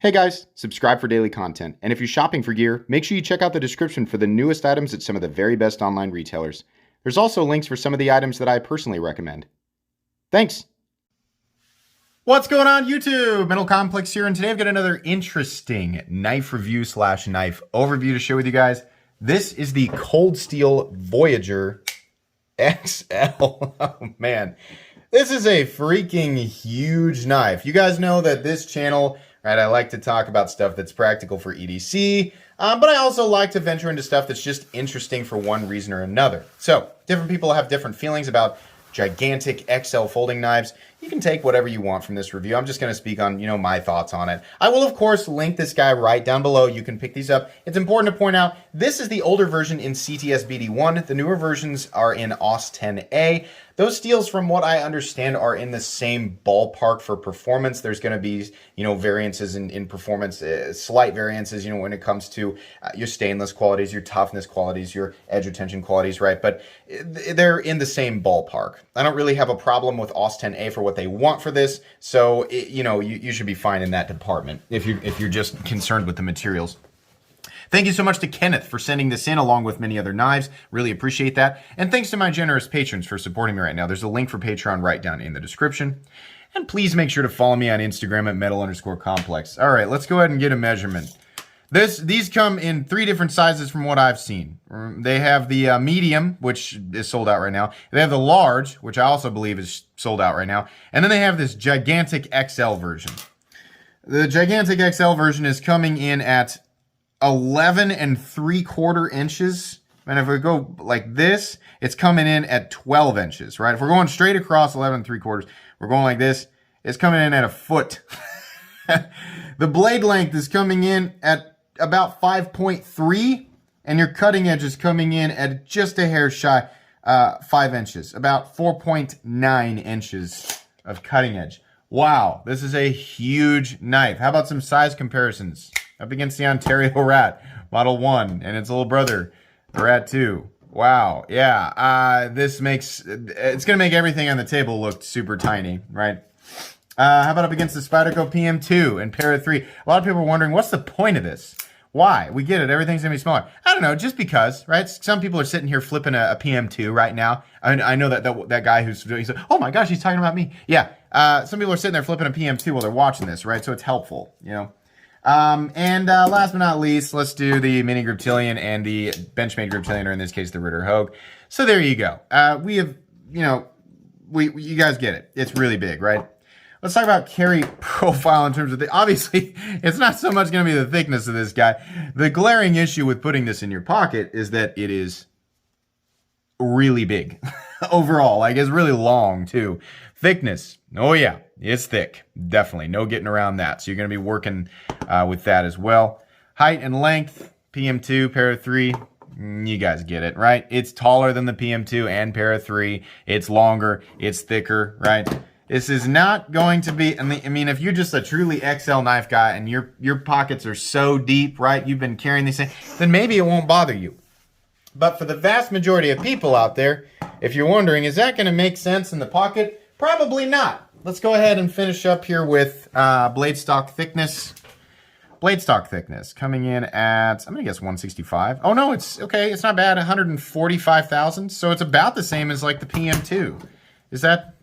Hey guys, subscribe for daily content, and if you're shopping for gear, make sure you check out the description for the newest items at some of the very best online retailers. There's also links for some of the items that I personally recommend. Thanks! What's going on YouTube? Metal Complex here, and today I've got another interesting knife review slash knife overview to share with you guys. This is the Cold Steel Voyager XL. Oh man, this is a freaking huge knife. You guys know that this channel, right, I like to talk about stuff that's practical for EDC, but I also like to venture into stuff that's just interesting for one reason or another. So, different people have different feelings about gigantic XL folding knives. You can take whatever you want from this review. I'm just going to speak on, my thoughts on it. I will, of course, link this guy right down below. You can pick these up. It's important to point out, this is the older version in CTS BD1. The newer versions are in AUS 10A. Those steels, from what I understand, are in the same ballpark for performance. There's going to be, variances in performance, slight variances, when it comes to your stainless qualities, your toughness qualities, your edge retention qualities, right? But they're in the same ballpark. I don't really have a problem with AUS 10A for what they want for this, so you should be fine in that department if you're just concerned with the materials. Thank you so much to Kenneth for sending this in along with many other knives. Really appreciate that. And thanks to my generous patrons for supporting me right now. There's a link for Patreon right down in the description. And please make sure to follow me on Instagram at metal_complex. All right, let's go ahead and get a measurement. These come in 3 different sizes from what I've seen. They have the medium, which is sold out right now. They have the large, which I also believe is sold out right now. And then they have this gigantic XL version. The gigantic XL version is coming in at 11 3/4 inches. And if we go like this, it's coming in at 12 inches, right? If we're going straight across 11 3/4, we're going like this, it's coming in at a foot. The blade length is coming in at about 5.3, and your cutting edge is coming in at just a hair shy 5 inches, about 4.9 inches of cutting edge. Wow, this is a huge knife. How about some size comparisons? Up against the Ontario Rat, Model 1, and its little brother, the Rat 2. Wow, yeah, it's gonna make everything on the table look super tiny, right? How about up against the Spyderco PM2 and Para 3? A lot of people are wondering, what's the point of this? Why? We get it, everything's gonna be smaller. I don't know, just because, right? Some people are sitting here flipping a PM2 right now. I know that guy he's like, oh my gosh, he's talking about me. Yeah, some people are sitting there flipping a PM2 while they're watching this, right? So it's helpful, last but not least, let's do the Mini Griptilian and the Benchmade Griptilian, or in this case, the Ritter Hogue. So there you go. We have, you guys get it. It's really big, right? Let's talk about carry profile in terms of obviously, it's not so much going to be the thickness of this guy. The glaring issue with putting this in your pocket is that it is really big overall. Like, it's really long too. Thickness. Oh yeah, it's thick. Definitely. No getting around that. So you're going to be working with that as well. Height and length, PM2, Para 3. You guys get it, right? It's taller than the PM2 and Para 3. It's longer. It's thicker, right? This is not going to be, I mean, if you're just a truly XL knife guy and your pockets are so deep, right? You've been carrying these things, then maybe it won't bother you. But for the vast majority of people out there, if you're wondering, is that going to make sense in the pocket? Probably not. Let's go ahead and finish up here with blade stock thickness. Blade stock thickness coming in at, I'm going to guess 165. Oh no, it's okay. It's not bad. 145 thousandths. So it's about the same as like the PM2. Is that?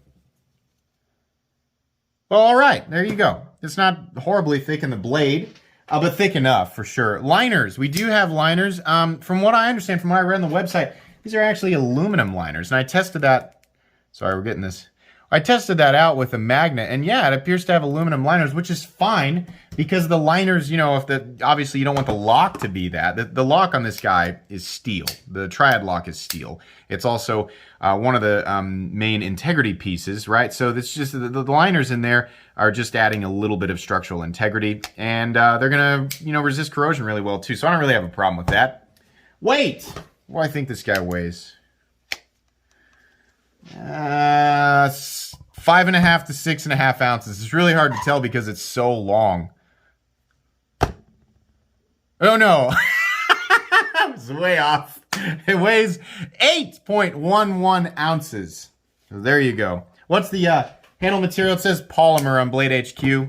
Well, all right. There you go. It's not horribly thick in the blade, but thick enough for sure. Liners. We do have liners. From what I understand, from what I read on the website, these are actually aluminum liners. And I tested that. Sorry, we're getting this. I tested that out with a magnet, and yeah, it appears to have aluminum liners, which is fine because the liners, obviously you don't want the lock to be that. The lock on this guy is steel. The triad lock is steel. It's also one of the main integrity pieces, right? So it's just the liners in there are just adding a little bit of structural integrity, and they're gonna, resist corrosion really well too. So I don't really have a problem with that. Weight. What do I think this guy weighs? 5.5 to 6.5 ounces. It's really hard to tell because it's so long. Oh no, I was way off. It weighs 8.11 ounces. So there you go. What's the handle material? It says polymer on Blade HQ.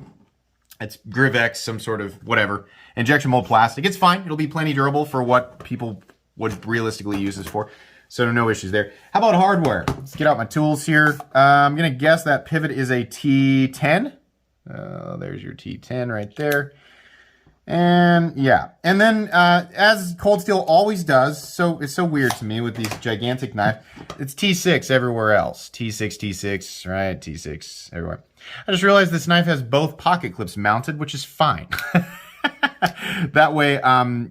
It's Grivex, some sort of whatever. Injection mold plastic. It's fine. It'll be plenty durable for what people would realistically use this for. So no issues there. How about hardware? Let's get out my tools here. I'm going to guess that pivot is a T10. There's your T10 right there. And yeah, and then as Cold Steel always does, so it's so weird to me with these gigantic knives, it's T6 everywhere else. T6, T6, right? T6 everywhere. I just realized this knife has both pocket clips mounted, which is fine. That way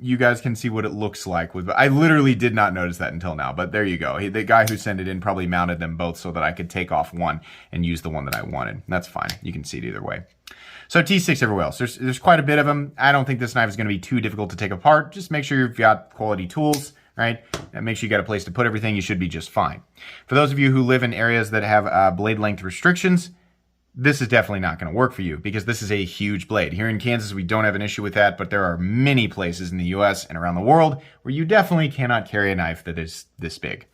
you guys can see what it looks like. I literally did not notice that until now, but there you go. The guy who sent it in probably mounted them both so that I could take off one and use the one that I wanted. That's fine. You can see it either way. So T6 everywhere else. There's quite a bit of them. I don't think this knife is going to be too difficult to take apart. Just make sure you've got quality tools, right? And make sure you got a place to put everything. You should be just fine. For those of you who live in areas that have blade length restrictions, this is definitely not going to work for you because this is a huge blade. Here in Kansas, we don't have an issue with that, but there are many places in the US and around the world where you definitely cannot carry a knife that is this big.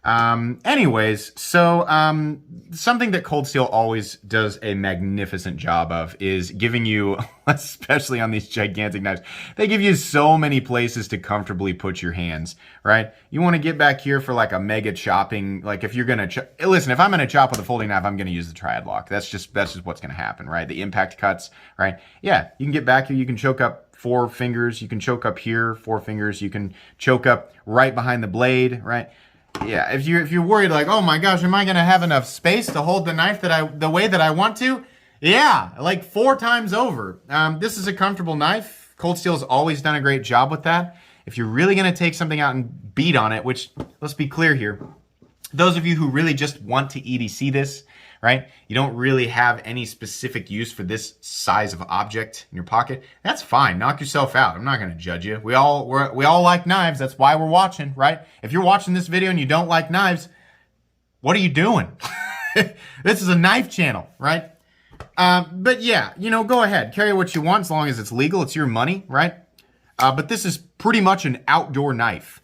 Anyways, so something that Cold Steel always does a magnificent job of is giving you, especially on these gigantic knives, they give you so many places to comfortably put your hands, right? You want to get back here for like a mega chopping, like if you're going to, listen, if I'm going to chop with a folding knife, I'm going to use the triad lock. That's just what's going to happen, right? The impact cuts, right? Yeah, you can get back here, you can choke up 4 fingers, you can choke up here, 4 fingers, you can choke up right behind the blade, right? Yeah, if you're worried like, oh my gosh, am I gonna have enough space to hold the knife the way that I want to? Yeah, like 4 times over. This is a comfortable knife. Cold Steel's always done a great job with that. If you're really gonna take something out and beat on it, which let's be clear here, those of you who really just want to EDC this, right? You don't really have any specific use for this size of object in your pocket. That's fine. Knock yourself out. I'm not going to judge you. We all like knives. That's why we're watching, right? If you're watching this video and you don't like knives, what are you doing? This is a knife channel, right? But yeah, go ahead. Carry what you want as long as it's legal. It's your money, right? But this is pretty much an outdoor knife.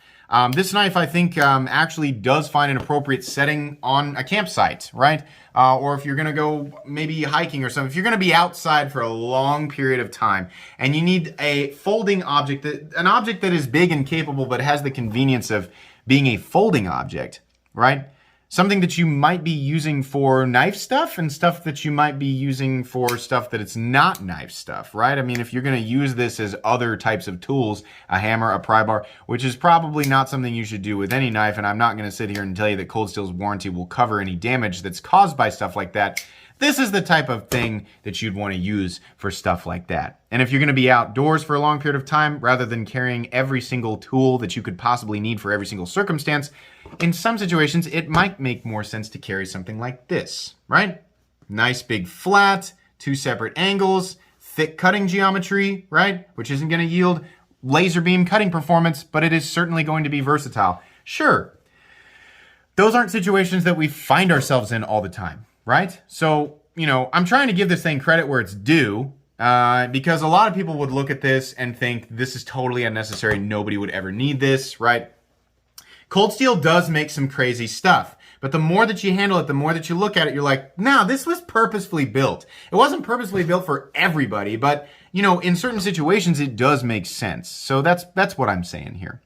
This knife, I think, actually does find an appropriate setting on a campsite, right? Or if you're going to go maybe hiking or something, if you're going to be outside for a long period of time and you need a folding object, an object that is big and capable but has the convenience of being a folding object, right? Something that you might be using for knife stuff and stuff that you might be using for stuff that it's not knife stuff, right? I mean, if you're going to use this as other types of tools, a hammer, a pry bar, which is probably not something you should do with any knife, and I'm not going to sit here and tell you that Cold Steel's warranty will cover any damage that's caused by stuff like that. This is the type of thing that you'd want to use for stuff like that. And if you're going to be outdoors for a long period of time, rather than carrying every single tool that you could possibly need for every single circumstance, in some situations, it might make more sense to carry something like this, right? Nice big flat, 2 separate angles, thick cutting geometry, right? Which isn't going to yield laser beam cutting performance, but it is certainly going to be versatile. Sure, those aren't situations that we find ourselves in all the time, right? So, I'm trying to give this thing credit where it's due, because a lot of people would look at this and think this is totally unnecessary. Nobody would ever need this, right? Cold Steel does make some crazy stuff, but the more that you handle it, the more that you look at it, you're like, nah, this was purposefully built. It wasn't purposefully built for everybody, but, in certain situations, it does make sense. So that's what I'm saying here.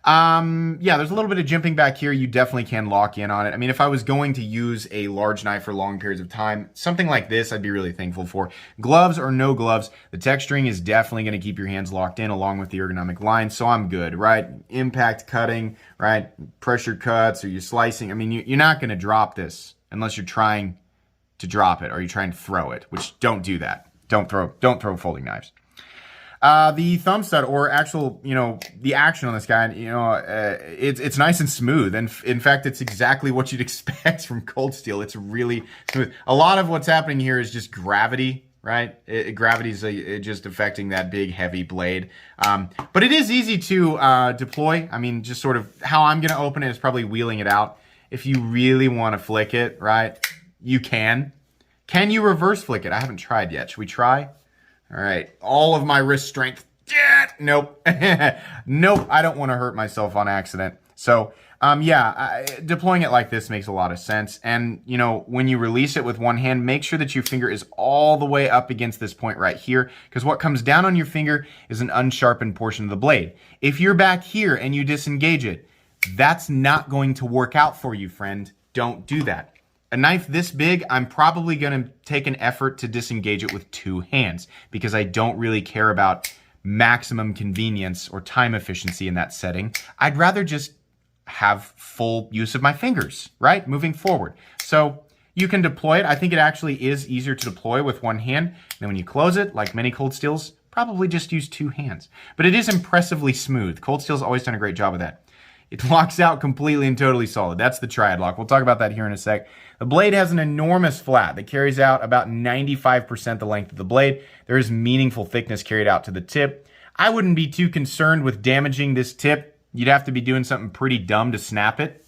Yeah, there's a little bit of jimping back here. You definitely can lock in on it. I mean, if I was going to use a large knife for long periods of time, something like this, I'd be really thankful for. Gloves or no gloves, the texturing is definitely going to keep your hands locked in along with the ergonomic line, so I'm good, right? Impact cutting, right? Pressure cuts or you're slicing. I mean, you're not going to drop this unless you're trying to drop it or you're trying to throw it, which don't do that. Don't throw folding knives. The thumb stud or actual, the action on this guy, it's nice and smooth. And in fact, it's exactly what you'd expect from Cold Steel. It's really smooth. A lot of what's happening here is just gravity, right? Gravity's just affecting that big, heavy blade. But it is easy to deploy. I mean, just sort of how I'm going to open it is probably wheeling it out. If you really want to flick it, right, you can. Can you reverse flick it? I haven't tried yet. Should we try? All right, all of my wrist strength. Nope. Nope, I don't want to hurt myself on accident. So Deploying it like this makes a lot of sense. And, when you release it with one hand, make sure that your finger is all the way up against this point right here, because what comes down on your finger is an unsharpened portion of the blade. If you're back here and you disengage it, that's not going to work out for you, friend. Don't do that. A knife this big, I'm probably going to take an effort to disengage it with two hands, because I don't really care about maximum convenience or time efficiency in that setting. I'd rather just have full use of my fingers, right? Moving forward. So you can deploy it. I think it actually is easier to deploy with one hand. And then when you close it, like many cold steels, probably just use two hands. But it is impressively smooth. Cold Steel's always done a great job of that. It locks out completely and totally solid. That's the triad lock. We'll talk about that here in a sec. The blade has an enormous flat that carries out about 95% the length of the blade. There is meaningful thickness carried out to the tip. I wouldn't be too concerned with damaging this tip. You'd have to be doing something pretty dumb to snap it.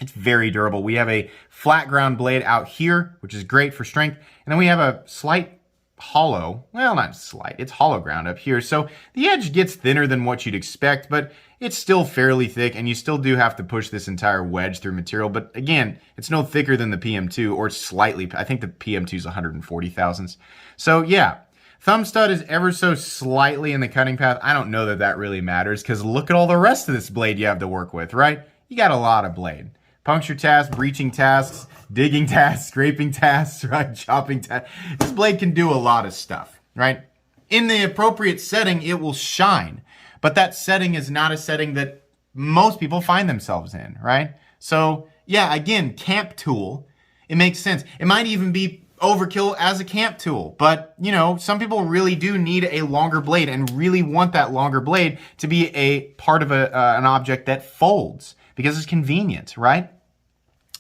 It's very durable. We have a flat ground blade out here, which is great for strength. And then we have a slight hollow, well, not slight, it's hollow ground up here. So the edge gets thinner than what you'd expect, but it's still fairly thick, and you still do have to push this entire wedge through material. But again, it's no thicker than the PM2, or slightly. I think the PM2 is 140 thousandths. So yeah, thumb stud is ever so slightly in the cutting path. I don't know that that really matters, because look at all the rest of this blade you have to work with, right? You got a lot of blade. Puncture tasks, breaching tasks, digging tasks, scraping tasks, right? Chopping tasks. This blade can do a lot of stuff, right? In the appropriate setting, it will shine. But that setting is not a setting that most people find themselves in, right? So yeah, again, camp tool, it makes sense. It might even be overkill as a camp tool, but some people really do need a longer blade and really want that longer blade to be a part of an object that folds, because it's convenient, right?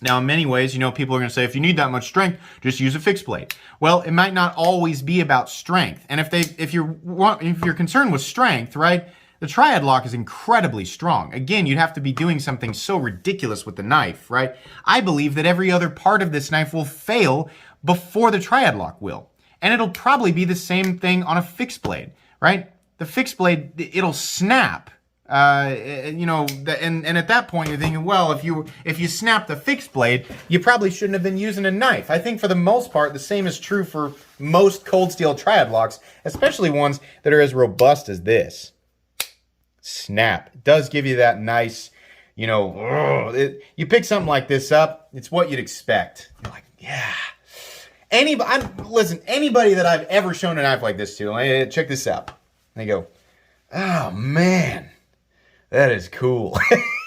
Now, in many ways, people are going to say, if you need that much strength, just use a fixed blade. Well, it might not always be about strength. And if you're concerned with strength, right, the triad lock is incredibly strong. Again, you'd have to be doing something so ridiculous with the knife, right? I believe that every other part of this knife will fail before the triad lock will. And it'll probably be the same thing on a fixed blade, right? The fixed blade, it'll snap. And at that point you're thinking, well, if you snap the fixed blade, you probably shouldn't have been using a knife. I think for the most part, the same is true for most cold steel triad locks, especially ones that are as robust as this. Snap. It does give you that nice, you pick something like this up, it's what you'd expect. You're like, yeah. Anybody that I've ever shown a knife like this to, check this out. They go, oh man, that is cool.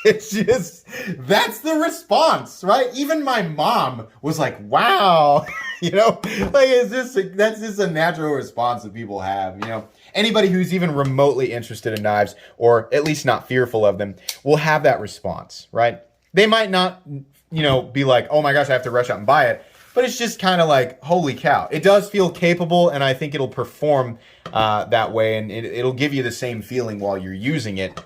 It's just, that's the response, right? Even my mom was like, wow, that's just a natural response that people have, Anybody who's even remotely interested in knives, or at least not fearful of them, will have that response, right? They might not, be like, oh my gosh, I have to rush out and buy it. But it's just kind of like, holy cow. It does feel capable, and I think it'll perform that way, and it'll give you the same feeling while you're using it.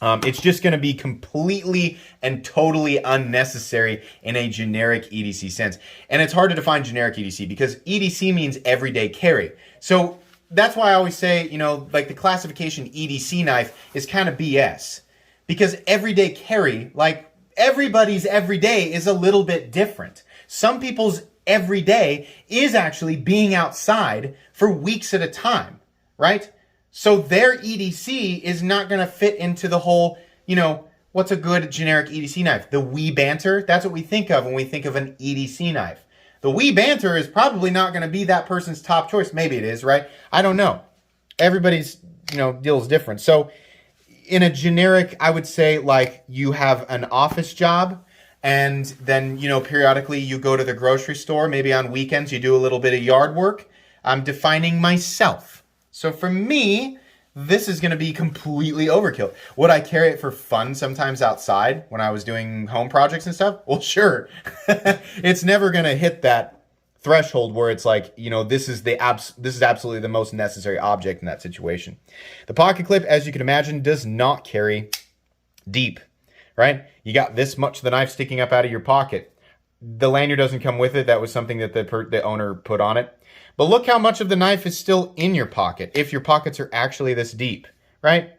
It's just going to be completely and totally unnecessary in a generic EDC sense. And it's hard to define generic EDC, because EDC means everyday carry. So that's why I always say, like the classification EDC knife is kind of BS. Because everyday carry, like everybody's everyday, is a little bit different. Some people's everyday is actually being outside for weeks at a time, right? So their EDC is not going to fit into the whole, what's a good generic EDC knife? The wee banter, that's what we think of when we think of an EDC knife. The wee banter is probably not going to be that person's top choice. Maybe it is, right? I don't know. Everybody's, deal is different. So in a generic, I would say, like, you have an office job, and then, periodically you go to the grocery store. Maybe on weekends you do a little bit of yard work. I'm defining myself. So for me, this is going to be completely overkill. Would I carry it for fun sometimes outside when I was doing home projects and stuff? Well, sure. It's never going to hit that threshold where it's like, this is absolutely the most necessary object in that situation. The pocket clip, as you can imagine, does not carry deep, right? You got this much of the knife sticking up out of your pocket. The lanyard doesn't come with it. That was something that the owner put on it. But look how much of the knife is still in your pocket, if your pockets are actually this deep, right?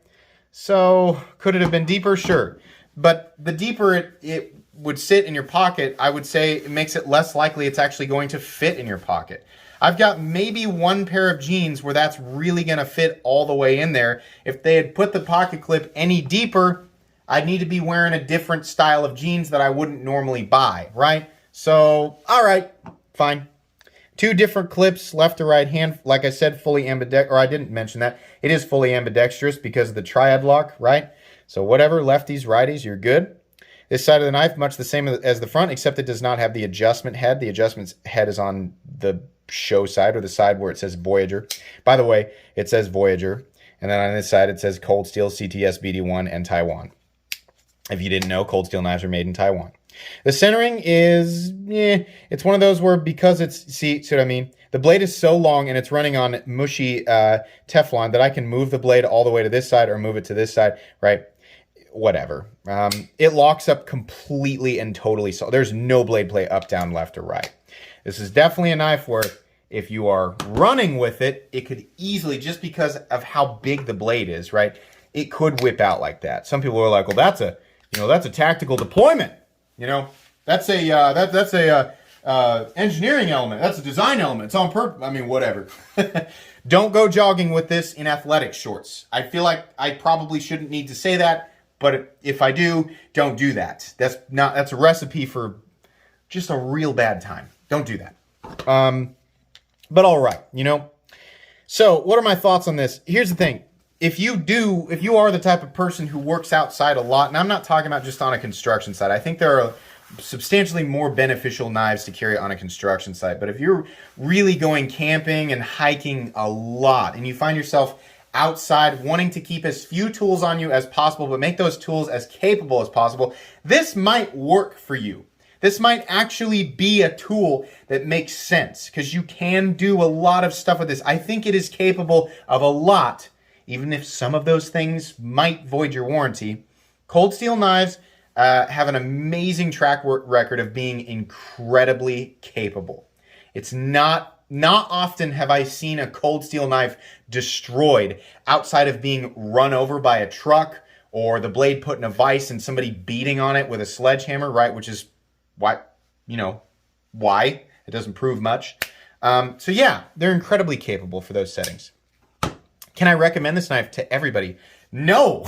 So could it have been deeper? Sure. but the deeper it would sit in your pocket, I would say it makes it less likely it's actually going to fit in your pocket. I've got maybe one pair of jeans where that's really going to fit all the way in there. If they had put the pocket clip any deeper, I'd need to be wearing a different style of jeans that I wouldn't normally buy, right? So, all right, fine. 2 different clips, left to right hand. Like I said, fully ambidextrous, or I didn't mention that. It is fully ambidextrous because of the triad lock, right? So whatever, lefties, righties, you're good. This side of the knife, much the same as the front, except it does not have the adjustment head. The adjustment head is on the show side, or the side where it says Voyager. By the way, it says Voyager. And then on this side, it says Cold Steel, CTS, BD1, and Taiwan. If you didn't know, cold steel knives are made in Taiwan. The centering is, it's one of those where because it's, see what I mean? The blade is so long and it's running on mushy Teflon that I can move the blade all the way to this side or move it to this side, right? Whatever. It locks up completely and totally. So there's no blade play up, down, left, or right. This is definitely a knife where if you are running with it, it could easily, just because of how big the blade is, right? It could whip out like that. Some people are like, well, that's a tactical deployment. That's a engineering element. That's a design element. It's on purpose. I mean, whatever. Don't go jogging with this in athletic shorts. I feel like I probably shouldn't need to say that, but if I do, don't do that. That's a recipe for just a real bad time. Don't do that. But all right, So what are my thoughts on this? Here's the thing. If you are the type of person who works outside a lot, and I'm not talking about just on a construction site. I think there are substantially more beneficial knives to carry on a construction site. But if you're really going camping and hiking a lot, and you find yourself outside wanting to keep as few tools on you as possible, but make those tools as capable as possible, this might work for you. This might actually be a tool that makes sense, because you can do a lot of stuff with this. I think it is capable of a lot, even if some of those things might void your warranty. Cold steel knives have an amazing track record of being incredibly capable. It's not often have I seen a cold steel knife destroyed outside of being run over by a truck or the blade put in a vise and somebody beating on it with a sledgehammer, right? Which is why it doesn't prove much. So yeah, they're incredibly capable for those settings. Can I recommend this knife to everybody? No,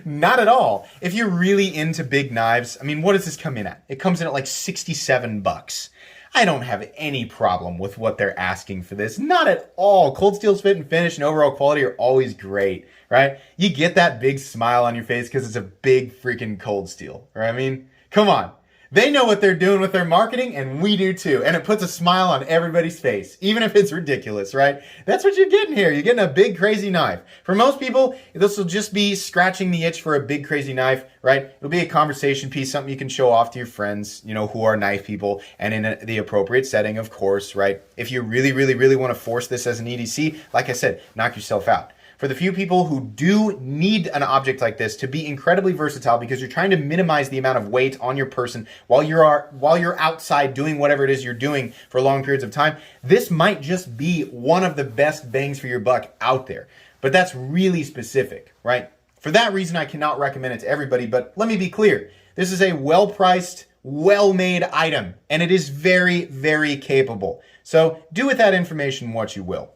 not at all. If you're really into big knives, I mean, what does this come in at? It comes in at like $67. I don't have any problem with what they're asking for this. Not at all. Cold Steel's fit and finish and overall quality are always great, right? You get that big smile on your face because it's a big freaking Cold Steel, right? I mean, come on. They know what they're doing with their marketing, and we do too. And it puts a smile on everybody's face, even if it's ridiculous, right? That's what you're getting here. You're getting a big, crazy knife. For most people, this will just be scratching the itch for a big, crazy knife, right? It'll be a conversation piece, something you can show off to your friends, who are knife people, and in the appropriate setting, of course, right? If you really, really, really want to force this as an EDC, like I said, knock yourself out. For the few people who do need an object like this to be incredibly versatile because you're trying to minimize the amount of weight on your person while you're outside doing whatever it is you're doing for long periods of time, this might just be one of the best bangs for your buck out there. But that's really specific, right? For that reason, I cannot recommend it to everybody, but let me be clear. This is a well-priced, well-made item, and it is very, very capable. So do with that information what you will.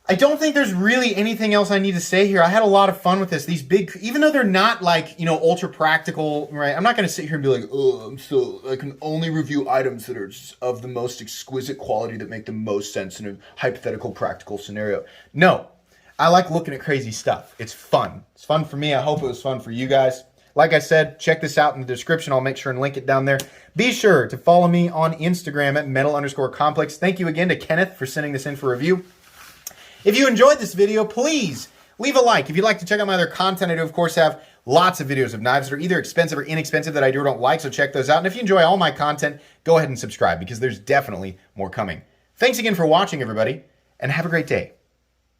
I don't think there's really anything else I need to say here. I had a lot of fun with this. These big, even though they're not like, ultra practical, right? I'm not going to sit here and be like, I can only review items that are just of the most exquisite quality that make the most sense in a hypothetical practical scenario. No, I like looking at crazy stuff. It's fun. It's fun for me. I hope it was fun for you guys. Like I said, check this out in the description. I'll make sure and link it down there. Be sure to follow me on Instagram at metal_complex. Thank you again to Kenneth for sending this in for review. If you enjoyed this video, please leave a like. If you'd like to check out my other content, I do, of course, have lots of videos of knives that are either expensive or inexpensive that I do or don't like, so check those out. And if you enjoy all my content, go ahead and subscribe because there's definitely more coming. Thanks again for watching, everybody, and have a great day.